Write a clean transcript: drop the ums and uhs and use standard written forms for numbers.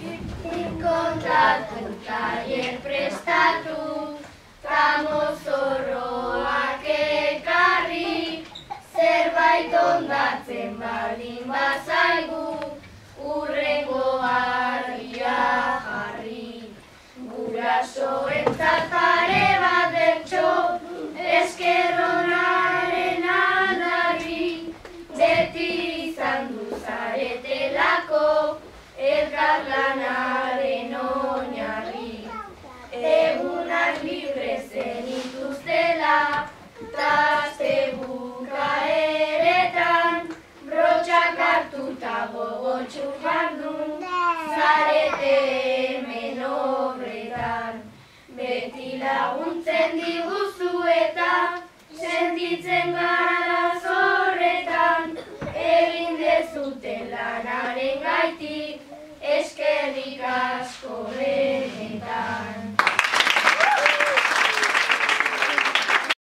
Kontratu tailer prestatu, tramo-zorroak ekarri, zerbait ondatzen baldin bazaigu, hurrengo harria jarri. Gurasoentzat pare bat bertso, esker onaren aldarri, beti izan du zaretelako, elkarlanaren oinarri. Egunak libre zenituztela, traste bukaeretan, brotxak hartuta gogotxu jardun, zarete hemen obretan. Beti laguntzen diguzu eta sentitzen gara zorretan, egin dezuten lanaren gaitik, eskerrik asko